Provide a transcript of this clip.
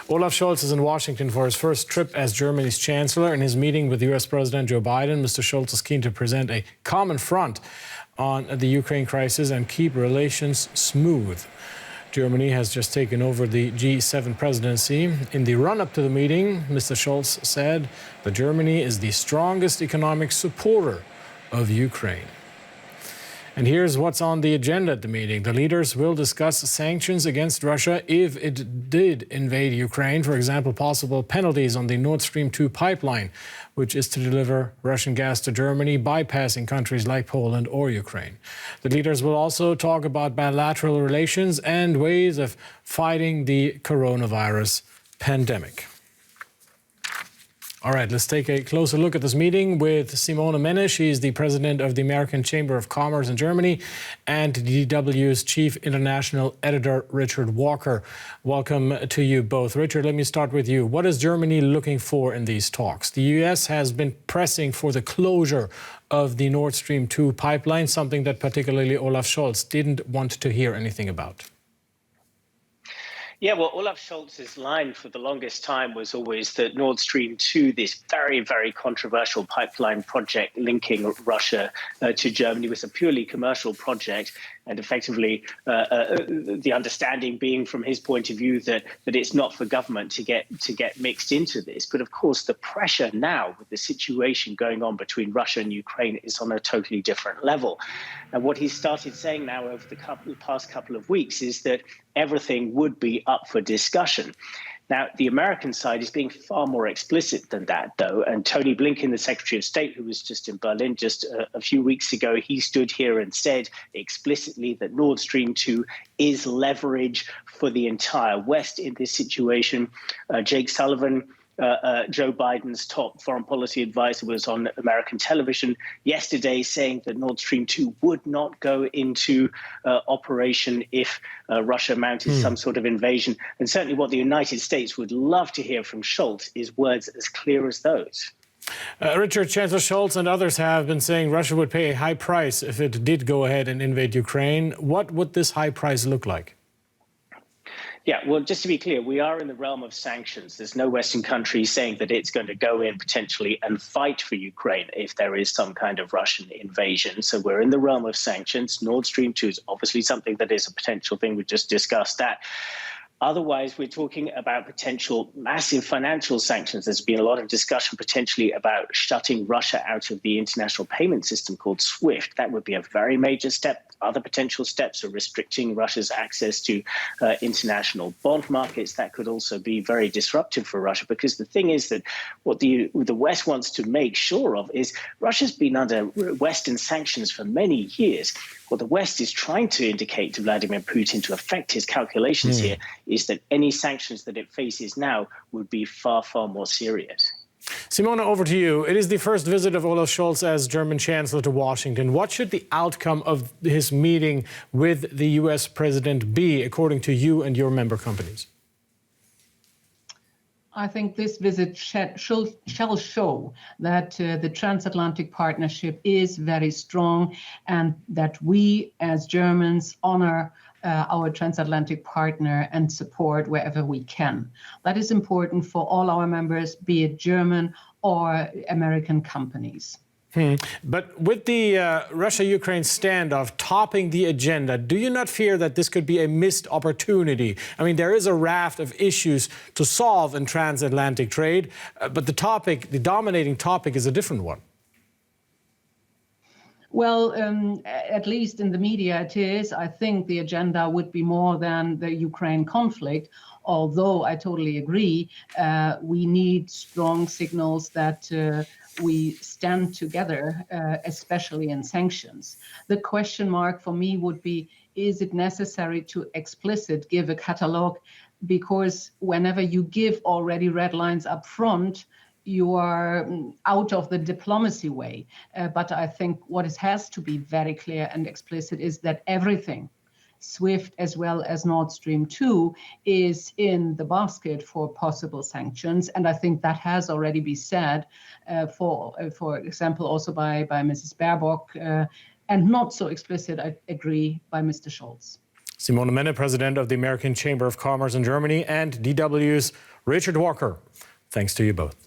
Olaf Scholz is in Washington for his first trip as Germany's Chancellor. In his meeting with U.S. President Joe Biden, Mr. Scholz is keen to present a common front on the Ukraine crisis and keep relations smooth. Germany has just taken over the G7 presidency. In the run-up to the meeting, Mr. Scholz said that Germany is the strongest economic supporter of Ukraine. And here's what's on the agenda at the meeting. The leaders will discuss sanctions against Russia if it did invade Ukraine. For example, possible penalties on the Nord Stream 2 pipeline, which is to deliver Russian gas to Germany, bypassing countries like Poland or Ukraine. The leaders will also talk about bilateral relations and ways of fighting the coronavirus pandemic. All right, let's take a closer look at this meeting with Simone Menne. She's the president of the American Chamber of Commerce in Germany, and DW's chief international editor, Richard Walker. Welcome to you both. Richard, let me start with you. What is Germany looking for in these talks? The U.S. has been pressing for the closure of the Nord Stream 2 pipeline, something that particularly Olaf Scholz didn't want to hear anything about. Yeah, well, Olaf Scholz's line for the longest time was always that Nord Stream 2, this very, very controversial pipeline project linking Russia to Germany, was a purely commercial project. And effectively, the understanding being from his point of view that it's not for government to get mixed into this. But of course, the pressure now with the situation going on between Russia and Ukraine is on a totally different level. And what he started saying now over the past couple of weeks is that everything would be up for discussion. Now, the American side is being far more explicit than that, though. And Tony Blinken, the Secretary of State, who was just in Berlin just a few weeks ago, he stood here and said explicitly that Nord Stream 2 is leverage for the entire West in this situation. Jake Sullivan, Joe Biden's top foreign policy advisor, was on American television yesterday saying that Nord Stream 2 would not go into operation if Russia mounted some sort of invasion. And certainly what the United States would love to hear from Scholz is words as clear as those. Richard, Chancellor Scholz and others have been saying Russia would pay a high price if it did go ahead and invade Ukraine. What would this high price look like? Yeah, well, just to be clear, we are in the realm of sanctions. There's no Western country saying that it's going to go in potentially and fight for Ukraine if there is some kind of Russian invasion. So we're in the realm of sanctions. Nord Stream 2 is obviously something that is a potential thing. We just discussed that. Otherwise, we're talking about potential massive financial sanctions. There's been a lot of discussion potentially about shutting Russia out of the international payment system called SWIFT. That would be a very major step. Other potential steps are restricting Russia's access to international bond markets. That could also be very disruptive for Russia, because the thing is that what the West wants to make sure of is Russia's been under Western sanctions for many years. What the West is trying to indicate to Vladimir Putin to affect his calculations here is that any sanctions that it faces now would be far, far more serious. Simone, over to you. It is the first visit of Olaf Scholz as German Chancellor to Washington. What should the outcome of his meeting with the U.S. President be, according to you and your member companies? I think this visit shall show that the transatlantic partnership is very strong, and that we as Germans honor our transatlantic partner and support wherever we can. That is important for all our members, be it German or American companies. But with the Russia-Ukraine standoff topping the agenda, do you not fear that this could be a missed opportunity? I mean, there is a raft of issues to solve in transatlantic trade, but the dominating topic is a different one. Well, at least in the media it is. I think the agenda would be more than the Ukraine conflict, although I totally agree, we need strong signals that we stand together, especially in sanctions. The question mark for me would be, is it necessary to explicit give a catalogue? Because whenever you give already red lines up front, you are out of the diplomacy way. But I think what has to be very clear and explicit is that everything, SWIFT as well as Nord Stream 2, is in the basket for possible sanctions. And I think that has already been said, for example, also by Mrs. Baerbock, and not so explicit, I agree, by Mr. Scholz. Simone Menne, president of the American Chamber of Commerce in Germany, and DW's Richard Walker, thanks to you both.